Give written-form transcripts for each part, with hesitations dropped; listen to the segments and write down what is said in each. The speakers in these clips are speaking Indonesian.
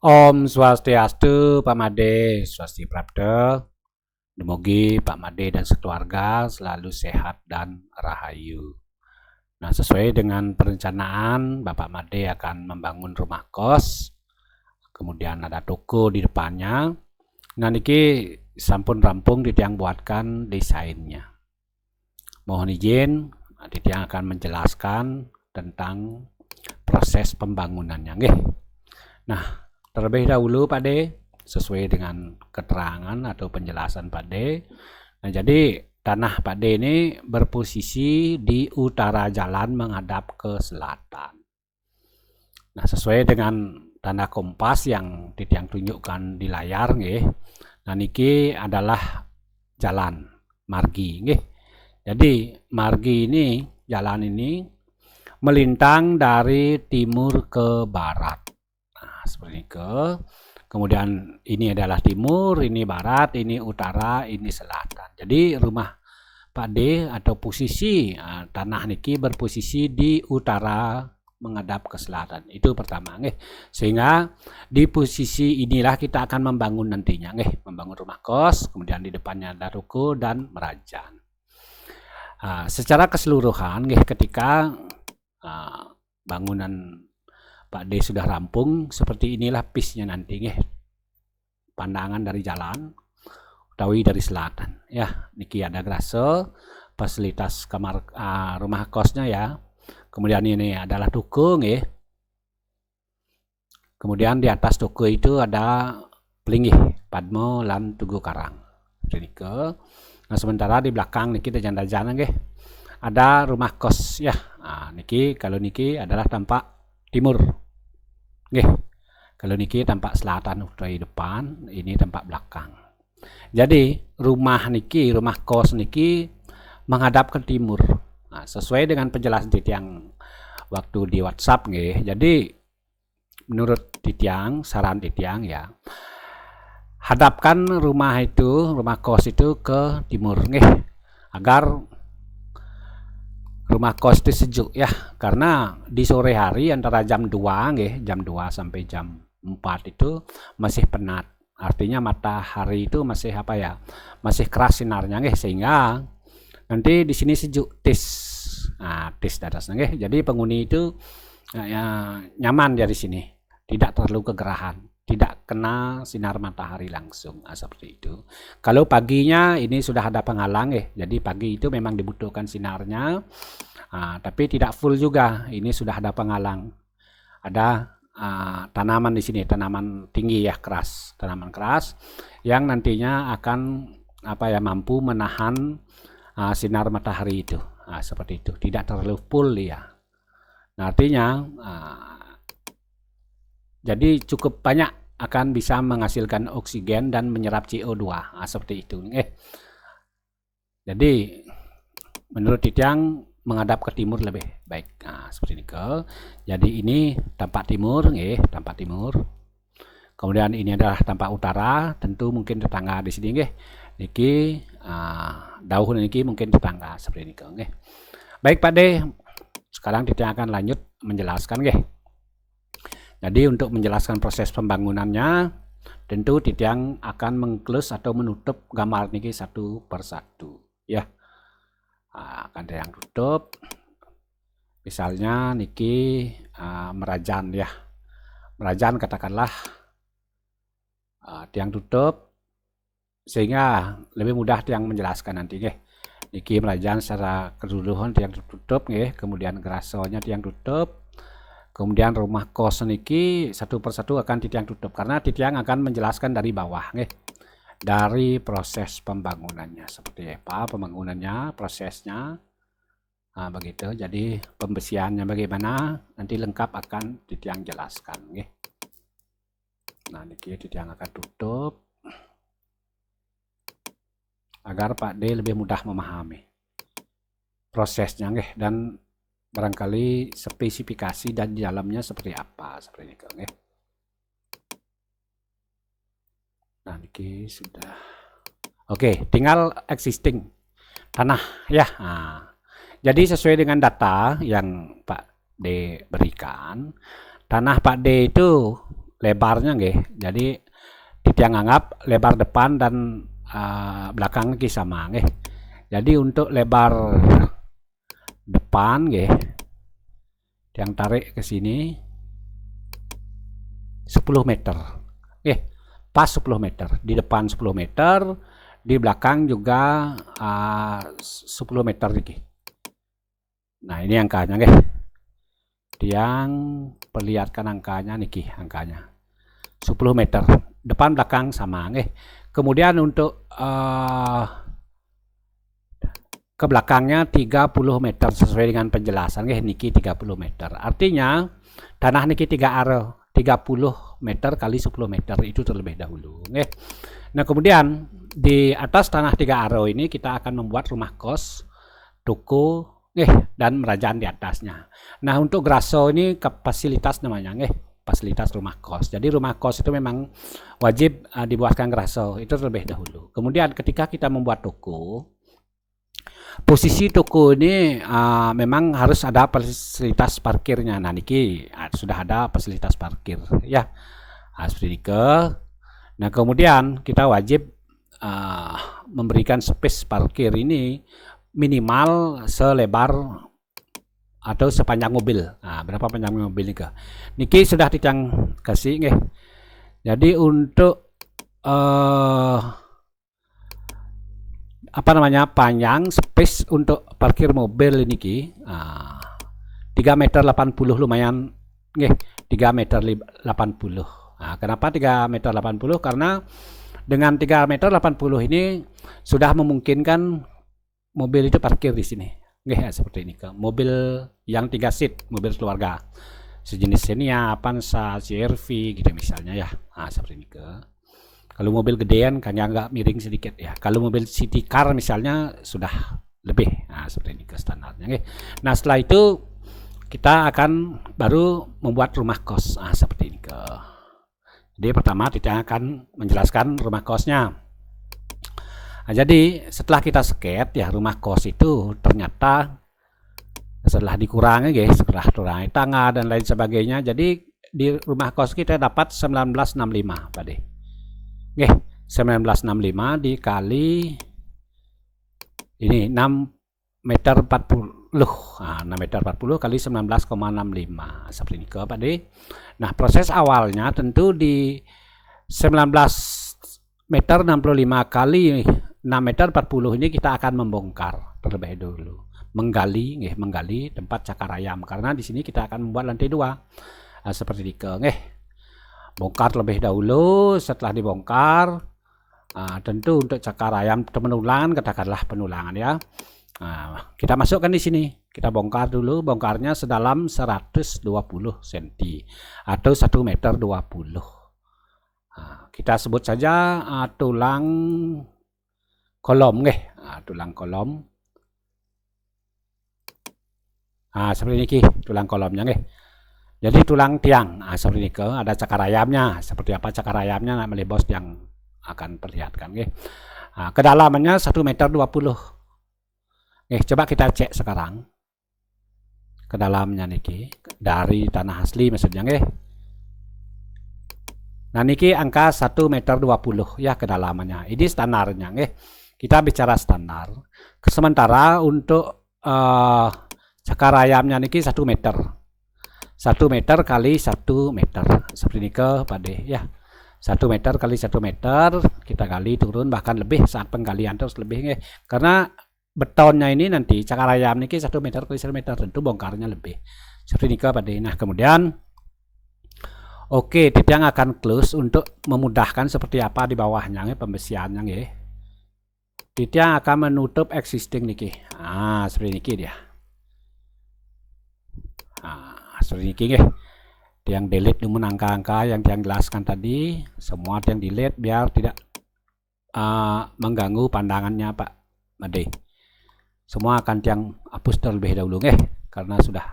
Om Swastiastu, Pak Made, Swasti Prapta. Demogi Pak Made dan sekeluarga selalu sehat dan rahayu. Nah, sesuai dengan perencanaan, Bapak Made akan membangun rumah kos, kemudian ada toko di depannya. Nah, niki sampun rampung Ditiang buatkan desainnya. Mohon izin, Ditiang akan menjelaskan tentang proses pembangunannya. Nggih. Nah, terlebih dahulu Pak De, sesuai dengan keterangan atau penjelasan Pak De. Nah, jadi tanah Pak De ini berposisi di utara jalan menghadap ke selatan. Nah, sesuai dengan tanda kompas yang Ditiang tunjukkan di layar nggih. Nah, niki adalah jalan margi nggih. Jadi margi ini, jalan ini melintang dari timur ke barat. Nah, seperti itu. Kemudian ini adalah timur, ini barat, ini utara, ini selatan. Jadi rumah Pak D atau posisi tanah niki berposisi di utara menghadap ke selatan. Itu pertama nggih. Sehingga di posisi inilah kita akan membangun nantinya nggih, membangun rumah kos, kemudian di depannya ada ruko dan merajan. Secara keseluruhan nggih, ketika bangunan Pak D sudah rampung, seperti inilah pisnya nanti nggih. Pandangan dari jalan utawi dari selatan. Ya, niki ada grase, fasilitas kamar rumah kosnya ya. Kemudian ini adalah toko nggih. Kemudian di atas toko itu ada pelinggih Padmo lan Tugu Karang. Niki. Nah, sementara di belakang niki janda-janda nggih. Ada rumah kos ya. Nah, niki kalau niki adalah tampak timur. Nggih. Kalau niki tampak selatan utawi depan, ini tampak belakang. Jadi rumah niki, rumah kos niki menghadap ke timur. Nah, sesuai dengan penjelasan Titiang waktu di WhatsApp nggih. Jadi menurut Titiang, saran Titiang ya, hadapkan rumah itu, rumah kos itu ke timur nggih, agar rumah kos itu sejuk ya, karena di sore hari antara jam 2 nggih, jam 2 sampai jam 4 itu masih penat. Artinya matahari itu masih apa ya? Masih keras sinarnya nggih, sehingga nanti di sini sejuk tis. Nah, tis di atas nggih. Jadi penghuni itu ya, nyaman dari sini. Tidak terlalu kegerahan, tidak kena sinar matahari langsung. Seperti itu. Kalau paginya ini sudah ada penghalang ya. Jadi pagi itu memang dibutuhkan sinarnya. Tapi tidak full juga. Ini sudah ada penghalang. Ada tanaman di sini, tanaman tinggi ya, keras, tanaman keras yang nantinya akan apa ya, mampu menahan sinar matahari itu. Seperti itu, tidak terlalu full ya. Nah, artinya jadi cukup banyak akan bisa menghasilkan oksigen dan menyerap CO2. Seperti itu. Jadi menurut Titiang menghadap ke timur lebih baik. Seperti ini ke. Jadi ini tampak timur, tampak timur. Kemudian ini adalah tampak utara, tentu mungkin tetangga di sini nggih. Niki daun niki mungkin tetangga seperti ini ke. Baik Pak De, sekarang Titiang akan lanjut menjelaskan nggih. Jadi untuk menjelaskan proses pembangunannya, tentu Titiang akan mengclose atau menutup gambar niki satu persatu ya. Akan yang tutup, misalnya niki merajan ya, merajan katakanlah tiang tutup, sehingga lebih mudah tiang menjelaskan nanti nggih. Niki merajan secara keseluruhan tiang tutup nggih, kemudian gerasonya tiang tutup, kemudian rumah kos niki satu persatu akan tiang tutup, karena Titiang akan menjelaskan dari bawah nggih. Dari proses pembangunannya seperti apa pembangunannya, prosesnya, begitu. Jadi pembesiannya bagaimana nanti lengkap akan Titiang jelaskan nggih. Nah, niki Titiang akan tutup agar Pak D lebih mudah memahami prosesnya nggih, dan barangkali spesifikasi dan di dalamnya seperti apa, seperti itu nggih. Nah, niki sudah. Oke, tinggal existing tanah ya. Jadi sesuai dengan data yang Pak D berikan, tanah Pak D itu lebarnya nggih. Jadi titiang anggap lebar depan dan belakang niki sama nggih. Jadi untuk lebar depan nggih, yang tarik ke sini 10 meter. Pas 10 meter. Di depan 10 meter, di belakang juga 10 meter niki. Nah, ini angkanya nggih. Tiang perlihatkan angkanya niki, angkanya 10 meter. Depan belakang sama nggih. Kemudian untuk ke belakangnya 30 meter sesuai dengan penjelasan nggih, niki 30 meter. Artinya tanah niki 30 meter kali 10 meter itu terlebih dahulu nggih. Nah, kemudian di atas tanah 3 aro ini kita akan membuat rumah kos, toko dan merajaan di atasnya. Nah, untuk graso ini fasilitas namanya fasilitas rumah kos. Jadi rumah kos itu memang wajib dibuatkan graso itu terlebih dahulu. Kemudian ketika kita membuat toko, posisi toko ini memang harus ada fasilitas parkirnya. Nah, niki sudah ada fasilitas parkir ya. Seperti niki. Nah, kemudian kita wajib memberikan space parkir ini minimal selebar atau sepanjang mobil. Nah, berapa panjang mobil niki? Niki sudah ditang kasih nggih. Jadi untuk panjang space untuk parkir mobil niki 3 meter 80 lumayan nggih, 3 meter 80. Nah, kenapa 3 meter 80? Karena dengan 3 meter 80 ini sudah memungkinkan mobil itu parkir di sini. Nggih, seperti ini ke mobil yang 3 seat, mobil keluarga. Sejenis Xenia, Avanza, CR-V gitu misalnya ya. Nah, seperti ini ke. Kalau mobil gedean kan agak miring sedikit ya. Kalau mobil city car misalnya sudah lebih. Nah, seperti ini ke standarnya nggih. Nah, setelah itu kita akan baru membuat rumah kos. Nah, seperti ini ke. Jadi pertama kita akan menjelaskan rumah kosnya. Nah, jadi setelah kita sket ya rumah kos itu ternyata setelah dikurangi guys, setelah kurangi tangga dan lain sebagainya, jadi di rumah kos kita dapat 1965 Pak. Oke, 1965 dikali ini 6 meter 40. Nah, 6 meter 40 kali 19,65 seperti ini Pak D. Nah, proses awalnya tentu di 19 meter 65 kali 6 meter 40 ini kita akan membongkar terlebih dulu. Menggali tempat cakar ayam karena di sini kita akan membuat lantai 2. Nah, seperti ini bongkar terlebih dahulu. Setelah dibongkar tentu untuk cakar ayam penulangan, katakanlah penulangan ya. Nah, kita masukkan di sini. Kita bongkar dulu, bongkarnya sedalam 120 cm atau 1 meter 20. Nah, kita sebut saja tulang kolom tulang kolom. Nah, seperti ini tulang kolomnya Jadi tulang tiang. Nah, seperti ini ada cakar ayamnya. Seperti apa cakar ayamnya namanya bos yang akan perlihatkan Nah, kedalamannya 1 meter 20. Coba kita cek sekarang ke dalamnya niki dari tanah asli maksudnya Nah, niki angka 1 meter 20 ya kedalamannya. Ini standarnya Kita bicara standar. Sementara untuk cakar ayamnya niki 1 meter. 1 meter kali 1 meter. Seperti ini Pak D ya. 1 meter kali 1 meter kita gali turun bahkan lebih saat penggalian terus lebih karena betonnya ini nanti cakar ayam niki 1 meter kali 1 meter tentu bongkarnya lebih. Seperti ini Pak D. Nah, kemudian tiang akan close untuk memudahkan seperti apa di bawahnya pembesiannya Tiang akan menutup existing niki. Seperti ini dia. Seperti ini Tiang delete namun angka-angka yang tiang jelaskan tadi semua tiang delete biar tidak mengganggu pandangannya Pak Made. Semua akan tiang hapus terlebih dahulu karena sudah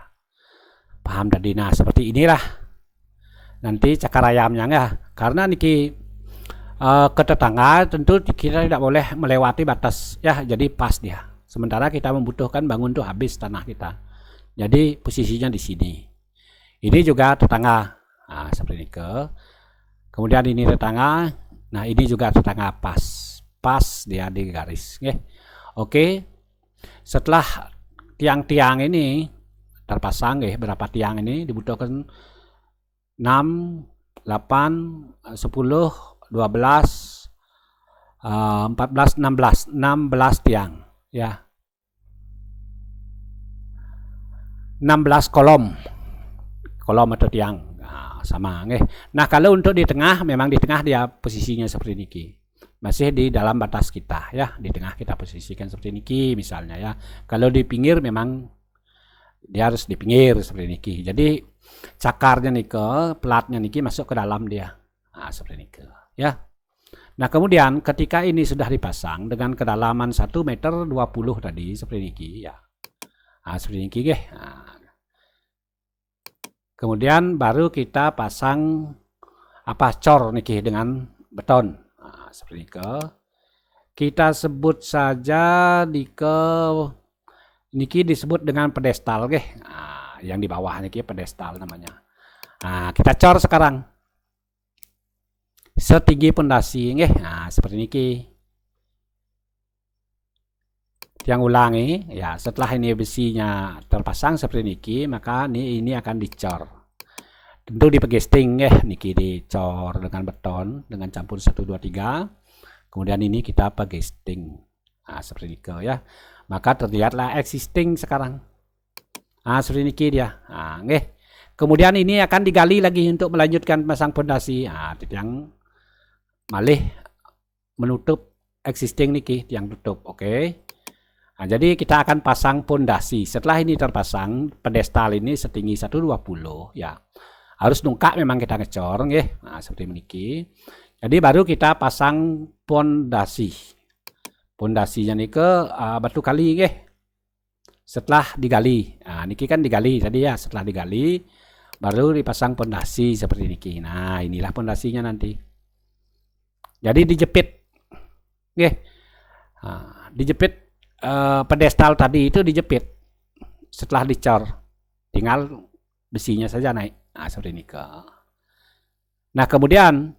paham tadi. Nah, seperti inilah nanti cakar ayamnya karena niki ke tetangga tentu kita tidak boleh melewati batas ya, jadi pas dia. Sementara kita membutuhkan bangun tuh habis tanah kita. Jadi posisinya di sini. Ini juga tetangga. Nah, seperti ini Kemudian ini tetangga. Nah, ini juga tetangga pas dia di garis. Oke. Setelah tiang-tiang ini terpasang, berapa tiang ini dibutuhkan 6, 8, 10, 12, 14, 16 tiang, ya. 16 kolom atau tiang. Nah, sama, Nah, kalau untuk di tengah, memang di tengah dia posisinya seperti ini, masih di dalam batas kita, ya. Di tengah kita posisikan seperti ini, misalnya, ya. Kalau di pinggir memang dia harus di pinggir seperti ini. Jadi cakarnya pelatnya masuk ke dalam dia. Nah, seperti ini, ya. Nah, kemudian ketika ini sudah dipasang dengan kedalaman 1,20 meter tadi seperti ini, ya. Nah, seperti ini, Nah, kemudian baru kita pasang cor dengan beton. Nah, seperti ini. Kita sebut saja niki disebut dengan pedestal, Nah, yang di bawah niki pedestal namanya. Nah, kita cor sekarang setinggi pondasi, Nah, seperti niki. Yang ulangi, ya, setelah ini besinya terpasang seperti niki, maka ini akan dicor. Tentu di pegesting, niki dicor dengan beton dengan campur 1, 2, 3. Kemudian ini kita pegesting. Nah, seperti niki, ya. Maka terlihatlah existing sekarang. Nah, seperti niki dia. Nah, kemudian ini akan digali lagi untuk melanjutkan pasang pondasi. Nah, yang malih menutup existing niki, yang tutup, oke. Nah, jadi kita akan pasang pondasi. Setelah ini terpasang, pedestal ini setinggi 1,20, ya. Harus nungkak memang kita ngecor, Nah, seperti ini. Jadi baru kita pasang pondasi. Pondasinya batu kali, Setelah digali. Nah, niki kan digali tadi, ya. Setelah digali baru dipasang pondasi seperti niki. Nah, inilah pondasinya nanti. Jadi dijepit. Nah, dijepit pedestal tadi itu dijepit. Setelah dicor, tinggal besinya saja naik. Nah, seperti ini. Nah, kemudian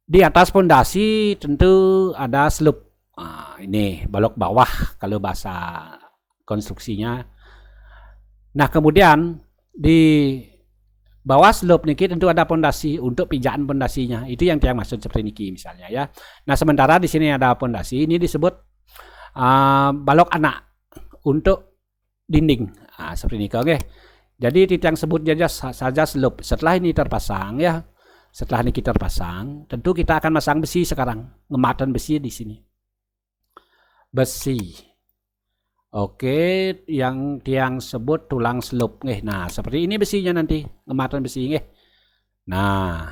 di atas pondasi tentu ada slope. Nah, ini balok bawah kalau bahasa konstruksinya. Nah, kemudian di bawah slope niki tentu ada pondasi untuk pijaan pondasinya. Itu yang tiang maksud seperti niki misalnya, ya. Nah, sementara di sini ada pondasi, ini disebut balok anak untuk dinding. Nah, seperti ini, oke. Jadi tiang sebut saja slope. Setelah ini terpasang, ya. Setelah ini kita terpasang, tentu kita akan masang besi sekarang. Ngematan besi di sini. Besi. Oke, yang tiang sebut tulang slope, Nah, seperti ini besinya nanti, ngematan besi, Nah,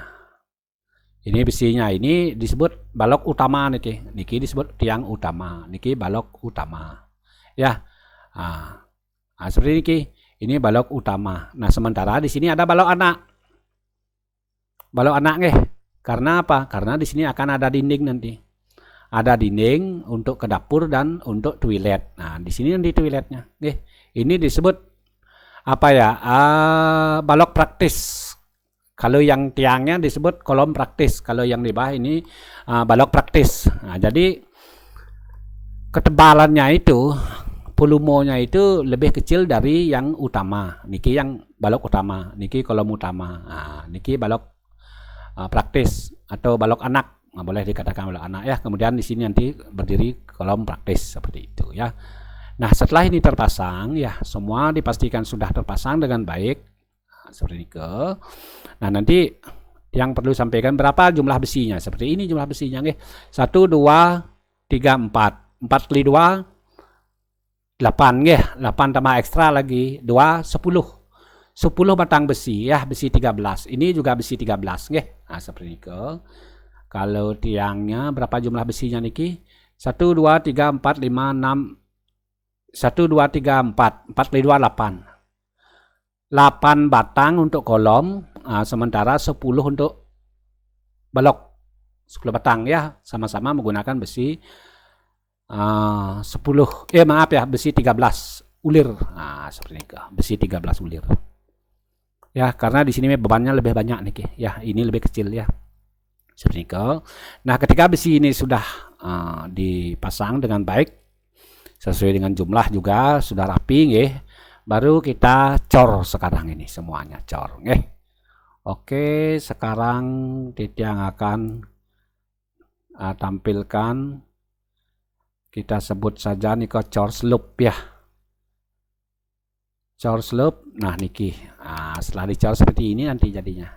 ini besinya, ini disebut balok utama niki. Niki disebut tiang utama, niki balok utama. Ya. Nah, seperti niki. Ini balok utama. Nah, sementara di sini ada balok anak. Balok anak, Karena apa? Karena di sini akan ada dinding nanti. Ada dinding untuk ke dapur dan untuk toilet. Nah, di sini nanti toiletnya. Ini disebut balok praktis. Kalau yang tiangnya disebut kolom praktis. Kalau yang di bawah ini balok praktis. Nah, jadi ketebalannya itu, volumenya itu lebih kecil dari yang utama. Niki yang balok utama, niki kolom utama. Nah, niki balok praktis atau balok anak. Nah, boleh dikatakan balok anak, ya. Kemudian di sini nanti berdiri kolom praktis seperti itu, ya. Nah, setelah ini terpasang, ya, semua dipastikan sudah terpasang dengan baik. Nah, seperti ini. Nah, nanti yang perlu sampaikan berapa jumlah besinya. Seperti ini jumlah besinya, 1, 2, 3, 4. 4 kali 2 8, 8 tambah ekstra lagi 2, 10. 10 batang besi, ya, besi 13. Ini juga besi 13, Nah, seperti ini. Kalau tiangnya berapa jumlah besinya niki? 1, 2, 3, 4, 5, 6. 1, 2, 3, 4. 4 kali 2, 8. 8 batang untuk kolom, sementara 10 untuk balok. 10 batang, ya. Sama-sama menggunakan besi 10. Besi 13 ulir. Nah, seperti ini. Besi 13 ulir. Ya, karena di sini bebannya lebih banyak nih, ya. Ini lebih kecil ya. Seperti itu. Nah, ketika besi ini sudah dipasang dengan baik sesuai dengan jumlah juga sudah rapi, nggih. Baru kita cor sekarang ini semuanya cor, nggih. Oke, sekarang Titiang akan tampilkan, kita sebut saja nih cor slope ya. Cor slope. Nah, niki. Setelah dicor seperti ini nanti jadinya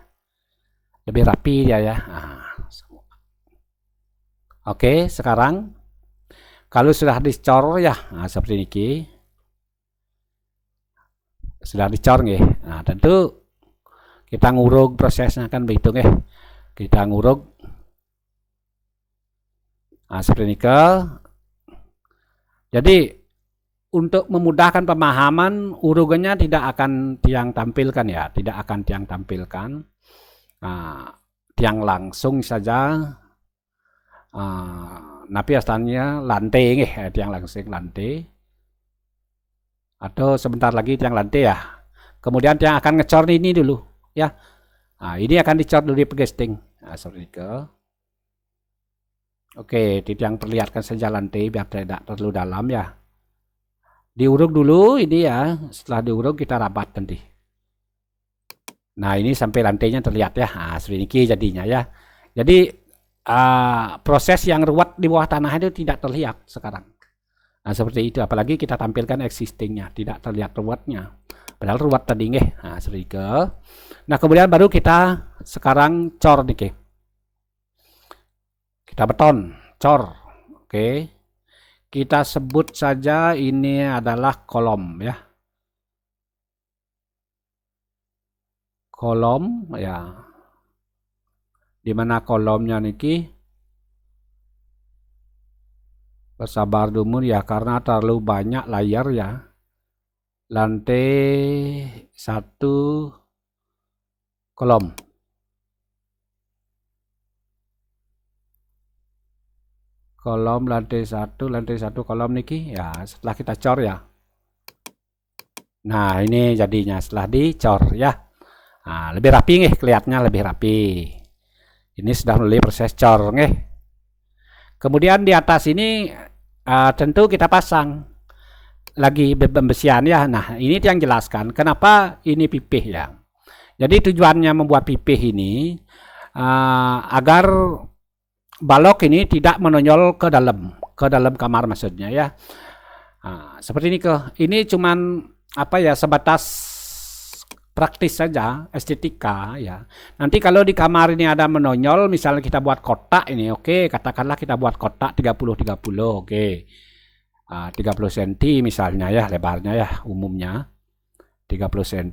lebih rapi dia ya. Oke, sekarang kalau sudah dicor ya, seperti niki. Sudah dicor nggih. Nah, tentu kita ngurug prosesnya kan begitu nggih. Kita ngurug. Seperti niki. Jadi untuk memudahkan pemahaman, urugannya tidak akan Tiang tampilkan ya, tidak akan Tiang tampilkan. Tiang langsung saja napi asalnya lantai nggih, Tiang langsung lantai. Atau sebentar lagi Tiang lantai ya. Kemudian Tiang akan ngecor ini dulu ya. Ini akan dicor dulu di pegesting. Seperti itu. Oke, Tiang perlihatkan saja lantai biar tidak terlalu dalam ya. Diuruk dulu ini ya, setelah diuruk kita rabat nanti. Nah, ini sampai lantainya terlihat ya. Seperti ini jadinya ya. Jadi proses yang ruwet di bawah tanah itu tidak terlihat sekarang. Nah, seperti itu. Apalagi kita tampilkan existingnya, tidak terlihat ruwetnya. Padahal ruwet tadi nggih. Seperti itu. Nah, kemudian baru kita sekarang cor nih. Kita beton, cor. Oke. Kita sebut saja ini adalah kolom ya. Kolom ya. Di mana kolomnya niki? Bersabar dulu ya, karena terlalu banyak layar ya. Lantai 1 kolom. Kolom lantai 1 kolom niki ya, setelah kita cor ya. Nah, ini jadinya setelah dicor ya. Lebih rapi nih, kelihatannya lebih rapi. Ini sudah melalui proses cor nih. Kemudian di atas ini tentu kita pasang lagi pembesian ya. Nah, ini yang jelaskan kenapa ini pipih ya. Jadi tujuannya membuat pipih ini agar balok ini tidak menonjol ke dalam kamar maksudnya ya. Seperti ini ini cuman apa ya, sebatas praktis saja, estetika ya. Nanti kalau di kamar ini ada menonjol, misalnya kita buat kotak ini, oke, katakanlah kita buat kotak 30-30, oke. 30 cm misalnya ya, lebarnya ya umumnya 30 cm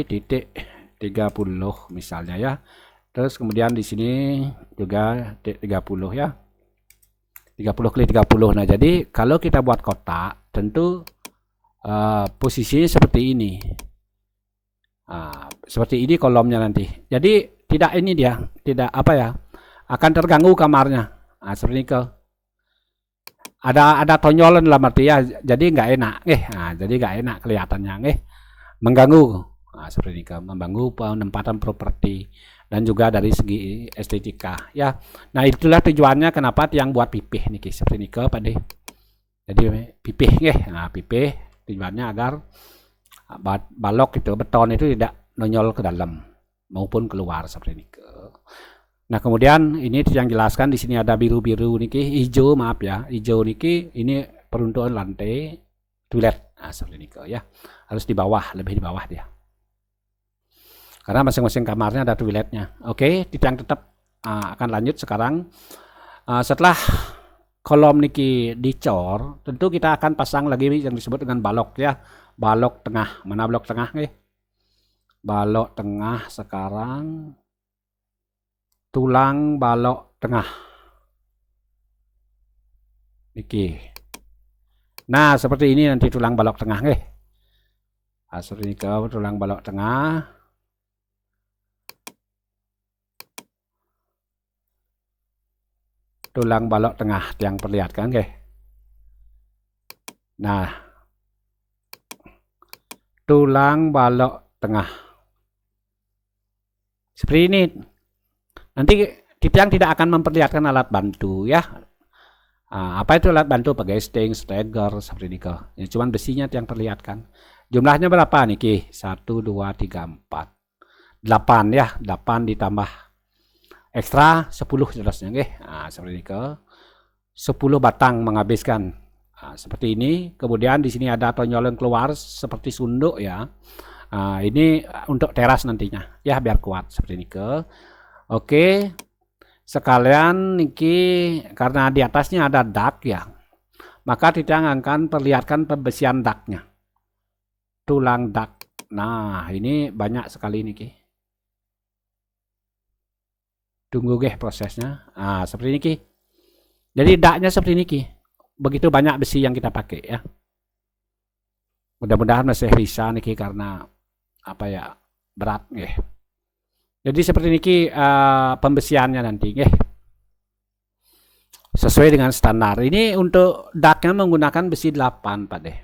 titik 30 misalnya ya. Terus kemudian di sini juga 30 ya. 30 kali 30. Nah, jadi kalau kita buat kotak tentu posisinya seperti ini. Seperti ini kolomnya nanti. Jadi tidak ini dia, tidak apa ya, akan terganggu kamarnya. Seperti ini ada tonjolan dalam arti ya, jadi nggak enak, jadi nggak enak kelihatannya, mengganggu. Seperti ini mengganggu penempatan properti dan juga dari segi estetika ya. Nah, itulah tujuannya kenapa Tiang buat pipih nih seperti ini Pak De. Jadi pipih pipih tujuannya agar balok itu, beton itu tidak nonyol ke dalam maupun keluar seperti ini. Nah, kemudian ini yang jelaskan di sini ada biru-biru niki, hijau maaf ya, hijau niki ini peruntukan lantai toilet. Seperti ini ya. Harus di bawah, lebih di bawah dia. Karena masing-masing kamarnya ada toiletnya. Oke, Titiang tetap akan lanjut sekarang. Setelah kolom niki dicor, tentu kita akan pasang lagi yang disebut dengan balok ya. Balok tengah. Mana balok tengah nih? Balok tengah sekarang. Tulang balok tengah. Niki. Nah, seperti ini nanti tulang balok tengah nih. Seperti ini tulang balok tengah. Tulang balok tengah yang perlihatkan nggih. Nah, tulang balok tengah. Seperti ini. Nanti Titiang tidak akan memperlihatkan alat bantu ya. Apa itu alat bantu? Pagesting, steger, seperti ini kok. Ya, cuman besinya yang terlihatkan. Jumlahnya berapa nih Ki? 1, 2, 3, 4. 8 ya. 8 ditambah ekstra 10 jelasnya. Seperti ini kok. 10 batang menghabiskan. Seperti ini. Kemudian di sini ada tonjol yang keluar seperti sunduk ya. Ini untuk teras nantinya ya, biar kuat seperti ini ke. Oke. Sekalian niki karena di atasnya ada dak ya, maka Titiang akan perlihatkan pembesian daknya. Tulang dak. Nah, ini banyak sekali niki. Tunggu prosesnya. Seperti ini Ki. Jadi daknya seperti ini Ki. Begitu banyak besi yang kita pakai ya. Mudah-mudahan masih bisa niki karena apa ya, berat nggih. Jadi seperti ini Ki, pembesiannya nanti nggih. Sesuai dengan standar. Ini untuk daknya menggunakan besi 8 Pak deh.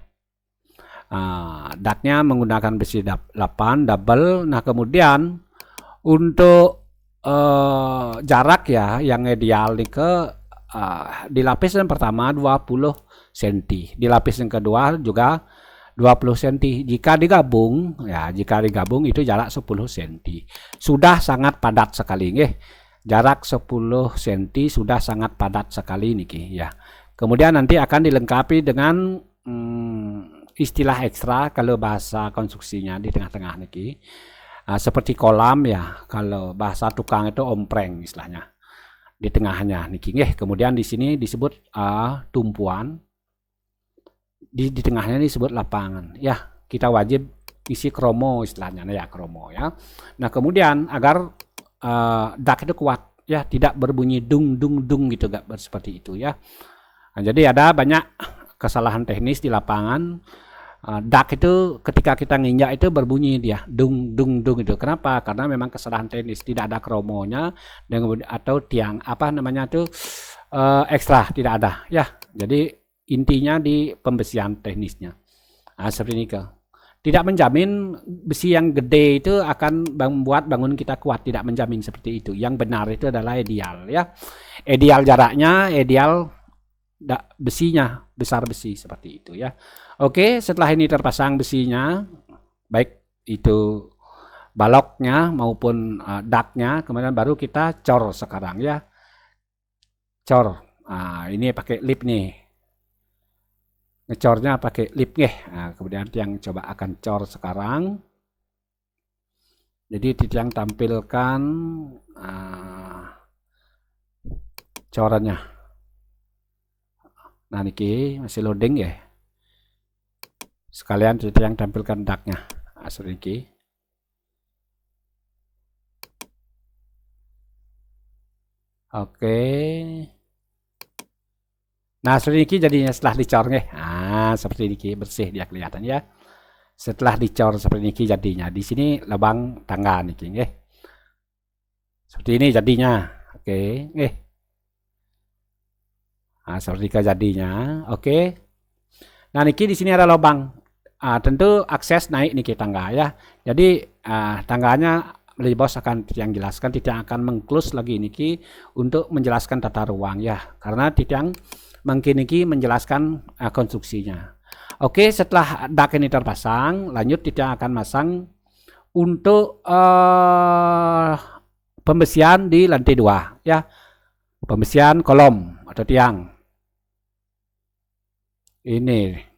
Daknya menggunakan besi 8 double. Nah, kemudian untuk jarak ya yang ideal nih ke di lapis yang pertama 20 cm, di lapis yang kedua juga 20 cm. Jika digabung itu jarak 10 cm. Sudah sangat padat sekali nggih. Jarak 10 cm sudah sangat padat sekali niki ya. Kemudian nanti akan dilengkapi dengan istilah ekstra kalau bahasa konstruksinya di tengah-tengah niki. Seperti kolam ya, kalau bahasa tukang itu ompreng istilahnya. Di tengahnya niki nggih. Kemudian di sini disebut tumpuan. Di tengahnya disebut lapangan ya. Kita wajib isi kromo istilahnya ya, kromo ya. Nah, kemudian agar dak itu kuat ya, tidak berbunyi dung dung dung gitu, gak seperti itu ya. Nah, jadi ada banyak kesalahan teknis di lapangan. Dak itu ketika kita nginjak itu berbunyi dia dung dung dung itu. Kenapa? Karena memang kesalahan teknis, tidak ada kromonya dan atau tiang apa namanya itu ekstra tidak ada ya. Jadi intinya di pembesian teknisnya. Seperti ini ke. Tidak menjamin besi yang gede itu akan membuat bangun kita kuat, tidak menjamin seperti itu. Yang benar itu adalah ideal ya. Ideal jaraknya, ideal besinya, besar besi seperti itu ya. Oke, setelah ini terpasang besinya, baik itu baloknya maupun daknya, kemudian baru kita cor sekarang ya. Cor. Ini pakai lip nih. Ngecornya pakai lip nggih. Kemudian yang coba akan cor sekarang. Jadi yang tampilkan corannya. Nah, niki masih loading ya. Sekalian yang tampilkan daknya. Niki. Oke. Nah, seperti ini jadinya setelah dicor nggih. Seperti ini bersih dia kelihatan ya. Setelah dicor seperti ini jadinya. Di sini lubang tangga niki nggih. Seperti ini jadinya. Oke, nggih. Seperti ini jadinya. Oke. Nah, niki di sini ada lubang. Tentu akses naik niki tangga ya. Jadi tangganya bos akan yang jelaskan, tidak akan mengklus lagi niki untuk menjelaskan tata ruang ya. Karena tidak mungkin niki menjelaskan konstruksinya. Oke, setelah dak ini terpasang, lanjut tidak akan masang untuk pembesian di lantai 2 ya. Pembesian kolom atau tiang. Ini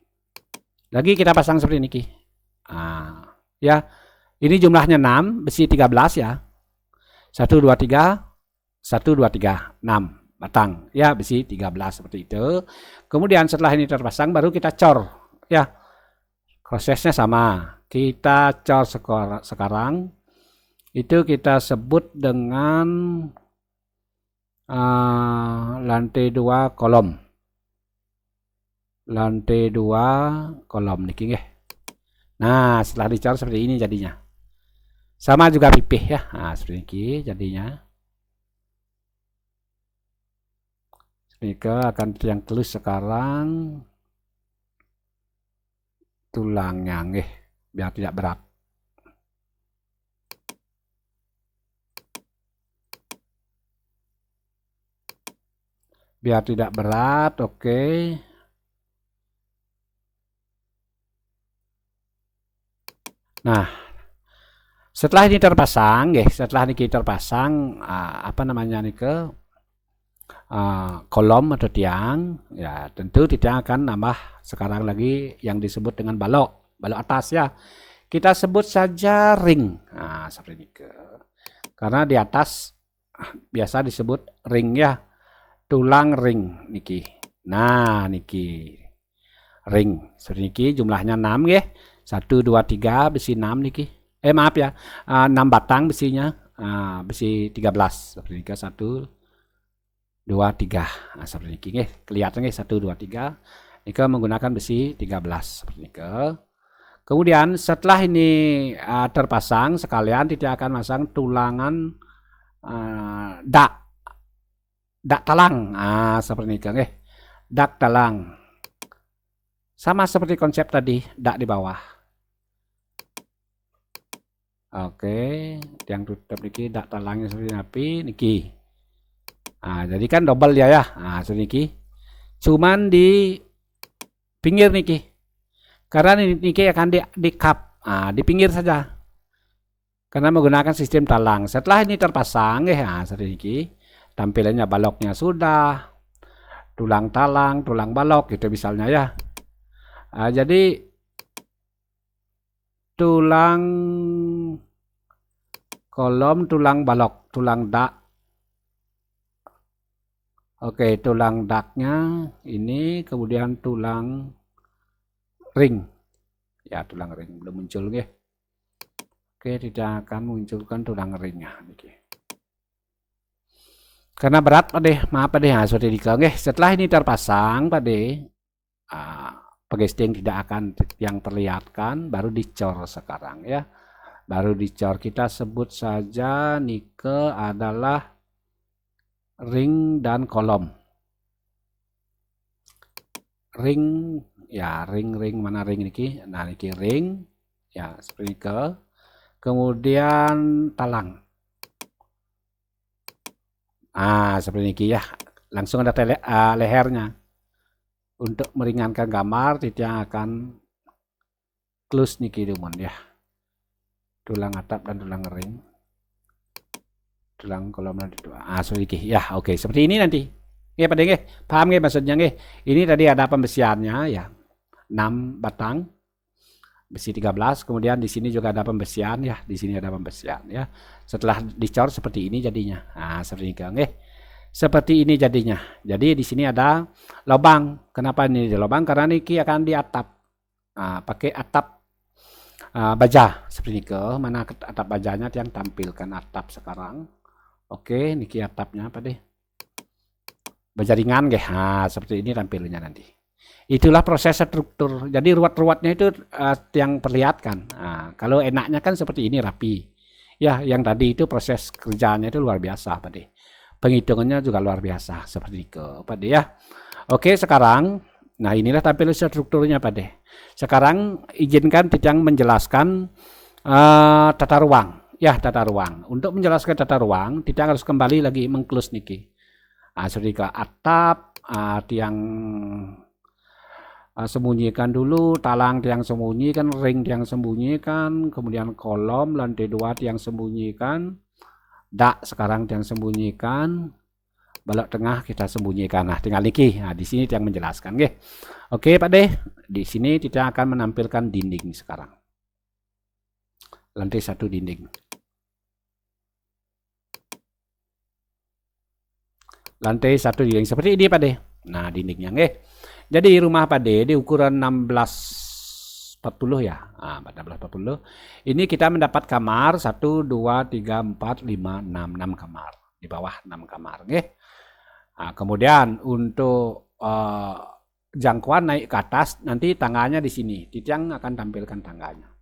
lagi kita pasang seperti ini Ki. Ya. Ini jumlahnya 6, besi 13 ya. 1 2 3 1 2 3 6 batang ya, besi 13 seperti itu. Kemudian setelah ini terpasang baru kita cor ya. Prosesnya sama. Kita cor sekarang. Itu kita sebut dengan lantai 2 kolom. Lantai 2 kolom niki nggih. Nah, setelah dicor seperti ini jadinya. Sama juga pipih ya. Seperti ini jadinya. Mika akan yang telus sekarang tulangnya nggih, biar tidak berat. biar tidak berat. Oke. Nah, setelah ini terpasang, setelah ini terpasang, apa namanya nih ke kolom atau tiang, ya tentu tidak akan nambah sekarang lagi yang disebut dengan balok atas ya. Kita sebut saja ring. Nah, seperti ini ke. Karena di atas biasa disebut ring ya, tulang ring niki. Nah, niki ring seperti niki, jumlahnya 6 ya. 1 2 3 besi 6 niki. Maaf ya, 6 batang besinya, besi 13 seperti niki. 1 2 3. Nah, seperti niki nggih. Kelihatan nggih 1 2 3. Nika menggunakan besi 13 seperti nika. Kemudian setelah ini terpasang, sekalian tidak akan masang tulangan dak talang. Seperti ini nggih. Dak talang. Sama seperti konsep tadi, dak di bawah. Oke, yang tutup niki dak talangnya seperti api niki. Jadi kan double ya. Seperti niki. Cuman di pinggir niki. Karena niki akan di cup, di pinggir saja. Karena menggunakan sistem talang. Setelah ini terpasang, seperti ini, tampilannya baloknya sudah, tulang talang, tulang balok, gitu misalnya ya. Jadi tulang kolom, tulang balok, tulang dak. Oke, tulang daknya ini, kemudian tulang ring. Ya, tulang ring belum muncul nggih. Oke, tidak akan munculkan tulang ringnya niki. Karena berat Pakde, maaf Pakde, seperti ini nggih. Setelah ini terpasang Pakde, pegesting tidak akan yang terlihatkan, baru dicor sekarang ya. Baru dicor, kita sebut saja nike adalah ring dan kolom. Ring ya, ring mana ring niki? Nah, niki ring ya, seperti nike. Kemudian talang. Seperti niki ya. Langsung ada lehernya. Untuk meringankan gambar, tidak akan close niki dumon ya. Tulang atap dan tulang ring. Tulang kolom dan dua. Seperti niki ya. Oke, seperti ini nanti. Nggih, Pakde nggih. Paham nggih maksudnya nggih? Ini tadi ada pembesiannya ya. 6 batang. Besi 13, kemudian di sini juga ada pembesian ya, di sini ada pembesian ya. Setelah dicor seperti ini jadinya. Seperti ini nggih. Seperti ini jadinya. Jadi di sini ada lubang. Kenapa ini di lubang? Karena niki akan di atap. Pakai atap baja seperti ini. Mana atap bajanya yang tampilkan atap sekarang. Oke, niki atapnya apa deh? Baja ringan nggih. Seperti ini tampilnya nanti. Itulah proses struktur. Jadi ruwet-ruwetnya itu yang perlihatkan. Kalau enaknya kan seperti ini rapi. Ya, yang tadi itu proses kerjanya itu luar biasa, Pakde. Penghitungannya juga luar biasa seperti itu, Pakde ya. Oke, sekarang, nah inilah tampilan strukturnya, Pakde. Sekarang izinkan Titiang menjelaskan tata ruang. Ya, tata ruang. Untuk menjelaskan tata ruang, Titiang harus kembali lagi mengclose niki. Seperti ke atap, tiang sembunyikan dulu, talang tiang sembunyikan, ring tiang sembunyikan, kemudian kolom, lantai 2 tiang sembunyikan, dak sekarang tiang sembunyikan, balok tengah kita sembunyikan. Nah, tinggal niki. Di sini tiang menjelaskan nggih. Oke, Pakde. Di sini kita akan menampilkan dinding sekarang. Lantai 1 dinding. Lantai 1 dinding seperti ini, Pakde. Nah, dindingnya nggih. Jadi rumah Pakde di ukuran 1640 ya. 1640. Ini kita mendapat kamar 1 2 3 4 5 6 kamar. Di bawah 6 kamar nggih. Kemudian untuk jangkauan naik ke atas nanti tangganya di sini. Titiang akan tampilkan tangganya.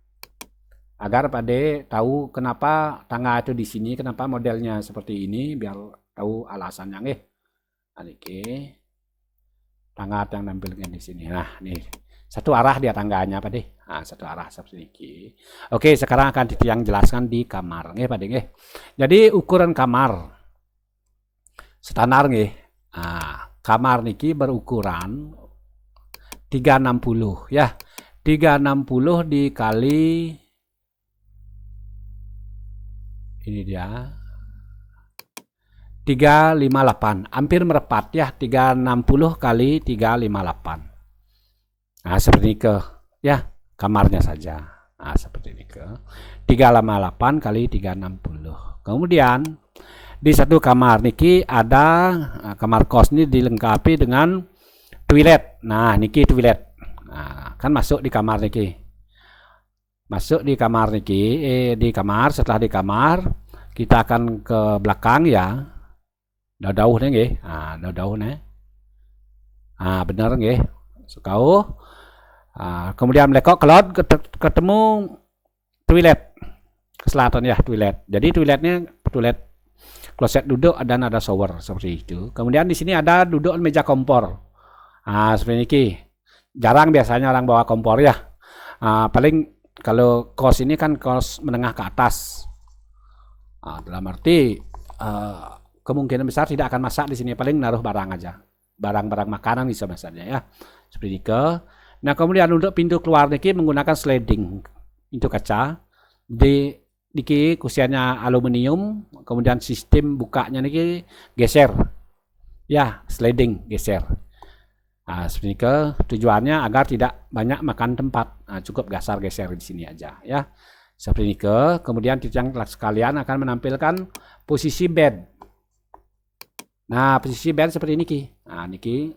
Agar Pakde tahu kenapa tangga itu di sini, kenapa modelnya seperti ini, biar tahu alasannya nggih. Niki tangga yang tampilkan di sini. Nah, nih satu arah dia tangganya, Pakde. Satu arah seperti ini. Oke, sekarang akan Titiang jelaskan di kamar nggih, Pakde nggih. Jadi ukuran kamar standar nggih. kamar niki berukuran 360 ya. 360 dikali ini dia 358, hampir merepat ya, 360 kali 358. Nah, seperti ini ke ya, kamarnya saja. Nah, seperti ini ke 358 kali 360. Kemudian di satu kamar niki ada kamar kos ini dilengkapi dengan toilet. Nah, niki toilet. Nah, kan masuk di kamar niki. Masuk di kamar niki, di kamar, setelah di kamar kita akan ke belakang ya. Dauh-dauh nih nggih. Ah, dauh-dauh nih. Ah, bener nggih. Sekau. Kemudian melekok ke laut ketemu toilet. Ke selatan ya, toilet. Jadi toiletnya toilet kloset duduk dan ada shower seperti itu. Kemudian di sini ada duduk meja kompor. Seperti ini. Jarang biasanya orang bawa kompor ya. Paling kalau kos ini kan kos menengah ke atas. Dalam arti kemungkinan besar tidak akan masak di sini, paling naruh barang aja, barang-barang makanan bisa masaknya ya, seperti itu. Nah, kemudian untuk pintu keluar niki menggunakan sliding, pintu kaca, niki kusiannya aluminium, kemudian sistem bukanya niki geser, ya sliding geser. Seperti itu tujuannya agar tidak banyak makan tempat, cukup gasar geser di sini aja ya, seperti itu. Kemudian yang sekalian akan menampilkan posisi bed. Nah, posisi bed seperti ini ki. Nah, niki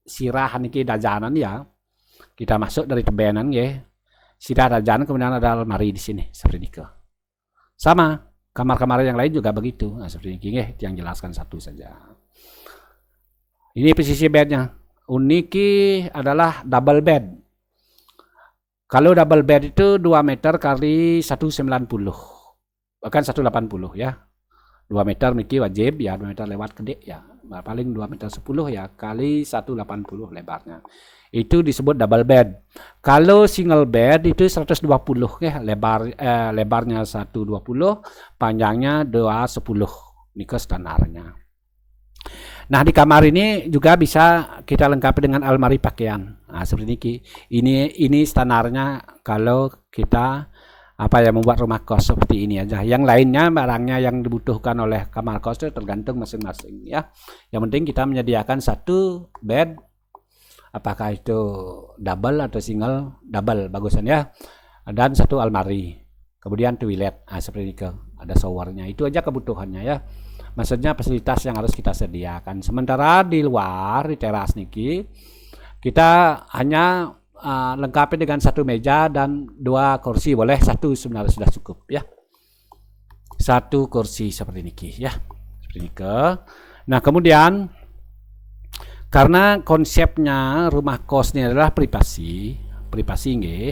sirah niki dajanan ya. Kita masuk dari tebenan ya. Sirah dajanan, kemudian ada almari di sini seperti ini ke. Sama, kamar-kamar yang lain juga begitu. Nah, seperti ini ya, yang jelaskan satu saja. Ini posisi bednya. Uniki adalah double bed. Kalau double bed itu 2 meter kali 190. Bahkan 180 ya. 2 meter niki wajib ya, 2 meter lewat gede ya, paling 2 meter 10 ya kali 180 lebarnya, itu disebut double bed. Kalau single bed itu 120 ya, lebarnya 120, panjangnya 210, ini ke standarnya. Nah, di kamar ini juga bisa kita lengkapi dengan almari pakaian. Nah, seperti ini standarnya kalau kita membuat rumah kos seperti ini aja. Yang lainnya barangnya yang dibutuhkan oleh kamar kos itu tergantung masing-masing ya. Yang penting kita menyediakan satu bed, apakah itu double atau single, double bagusan ya, dan satu almari, kemudian toilet, seperti itu, ada showernya. Itu aja kebutuhannya ya, maksudnya fasilitas yang harus kita sediakan. Sementara di luar, di teras niki, kita hanya lengkapi dengan satu meja dan 2 kursi, boleh, satu sebenarnya sudah cukup ya, satu kursi seperti ini ya, seperti ini ke. Nah, kemudian karena konsepnya rumah kos ini adalah privasi nggih.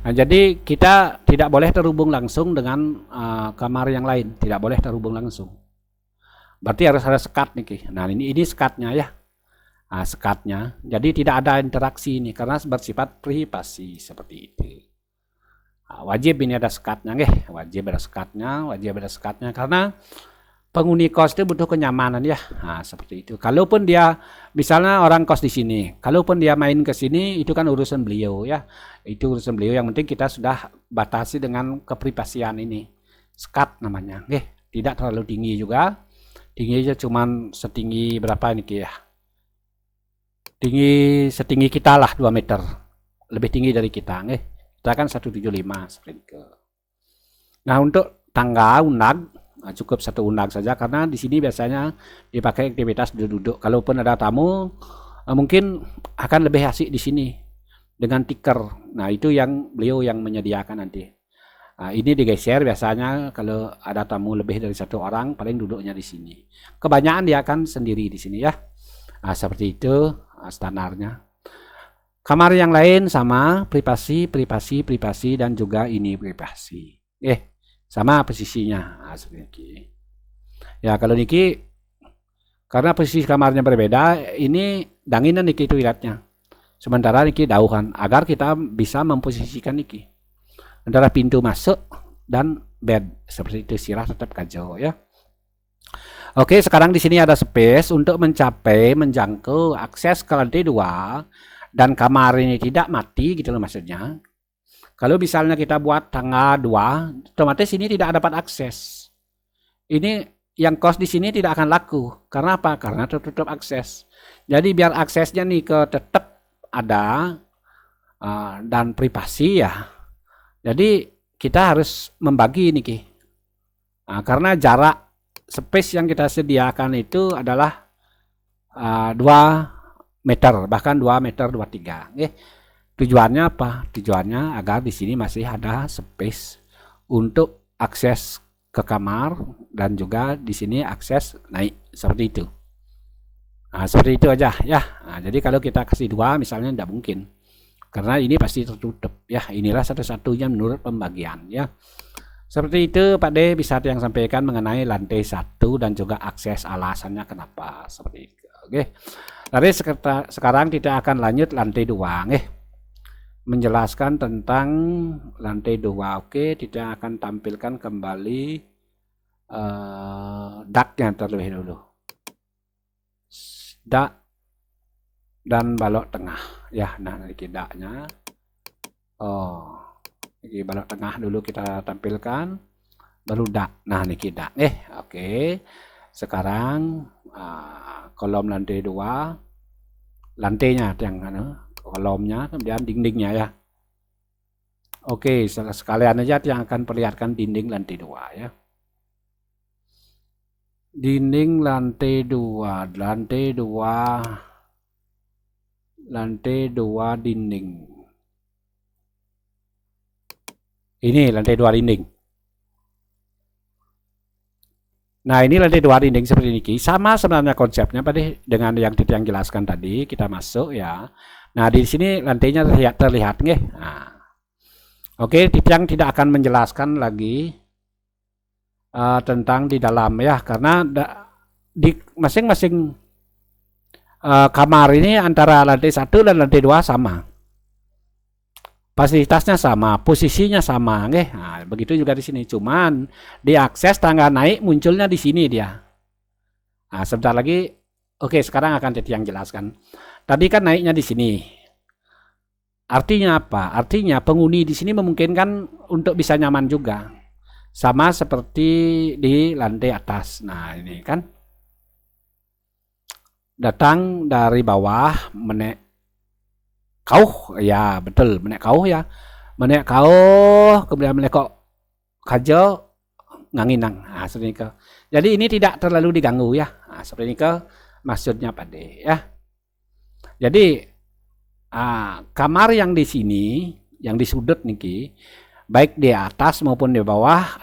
Nah, jadi kita tidak boleh terhubung langsung dengan kamar yang lain, tidak boleh terhubung langsung. Berarti harus ada sekat nih. Nah, ini sekatnya ya. Sekatnya, jadi tidak ada interaksi ini karena bersifat privasi seperti itu. Wajib ini ada sekatnya, wajib ada sekatnya karena penghuni kos itu butuh kenyamanan ya. Seperti itu. Kalaupun dia misalnya orang kos di sini, kalaupun dia main ke sini, itu kan urusan beliau ya. Itu urusan beliau, yang penting kita sudah batasi dengan keprivasian ini. Sekat namanya, tidak terlalu tinggi juga. Tingginya cuman setinggi berapa ini ya? Tinggi setinggi kita lah, 2 meter. Lebih tinggi dari kita, kita kan 175 seperti itu. Nah, untuk tangga undag, cukup satu undag saja karena di sini biasanya dipakai aktivitas duduk. Kalaupun ada tamu, mungkin akan lebih asik di sini dengan tikar. Nah, itu yang beliau yang menyediakan nanti. Ini digeser biasanya kalau ada tamu lebih dari 1 orang, paling duduknya di sini. Kebanyakan dia akan sendiri di sini ya. Seperti itu standarnya. Kamar yang lain sama, privasi dan juga ini privasi. Sama posisinya. Seperti ya, kalau niki karena posisi kamarnya berbeda, ini danginan niki toiletnya. Sementara niki dauhan, agar kita bisa memposisikan niki antara pintu masuk dan bed. Seperti itu, sirah tetap kacau ya. Oke, sekarang di sini ada space untuk menjangkau akses ke lantai 2 dan kamar ini tidak mati gitu loh maksudnya. Kalau misalnya kita buat tangga 2, otomatis ini tidak dapat akses. Ini yang kos di sini tidak akan laku. Karena apa? Karena tertutup akses. Jadi biar aksesnya nih ke tetap ada dan privasi ya. Jadi kita harus membagi nih Ki. Karena jarak space yang kita sediakan itu adalah 2 meter, bahkan 2 meter 23. Tujuannya apa? Tujuannya agar di sini masih ada space untuk akses ke kamar dan juga di sini akses naik seperti itu. Seperti itu aja ya. Jadi kalau kita kasih 2 misalnya tidak mungkin. Karena ini pasti tertutup ya. Inilah satu-satunya menurut pembagian ya. Seperti itu Pak D bisa yang sampaikan mengenai lantai 1 dan juga akses alasannya kenapa seperti itu. Oke. Tapi sekarang kita akan lanjut lantai 2 menjelaskan tentang lantai 2. Oke, tidak akan tampilkan kembali daknya terlebih dulu. Dak dan balok tengah ya. Nah, ini daknya. Ini balok tengah dulu kita tampilkan, baru dak. Nah, ini dak. Oke. Sekarang kolom lantai 2, lantainya yang kolomnya, kemudian dindingnya ya. Oke, sekalian aja yang akan perlihatkan dinding lantai 2 ya. Dinding lantai 2, lantai 2 dinding. Ini lantai 2 dinding. Nah, ini lantai 2 dinding seperti ini. Sama sebenarnya konsepnya Pak dengan yang jelaskan tadi. Kita masuk ya. Nah, di sini lantainya terlihat nggih. Oke, yang tidak akan menjelaskan lagi tentang di dalam ya, karena di masing-masing kamar ini antara lantai 1 dan lantai 2 sama. Fasilitasnya sama, posisinya sama, nggih. Begitu juga di sini. Cuman di akses tangga naik munculnya di sini dia. Sebentar lagi. Oke, sekarang akan yang jelaskan. Tadi kan naiknya di sini. Artinya apa? Artinya penghuni di sini memungkinkan untuk bisa nyaman juga. Sama seperti di lantai atas. Nah, ini kan datang dari bawah menek kauh ya, betul, menek kauh ya. Menek kauh kemudian melekok kajo nganginang. Seperti itu. Jadi ini tidak terlalu diganggu ya. Seperti itu maksudnya Pak D ya. Jadi kamar yang di sini, yang di sudut niki, baik di atas maupun di bawah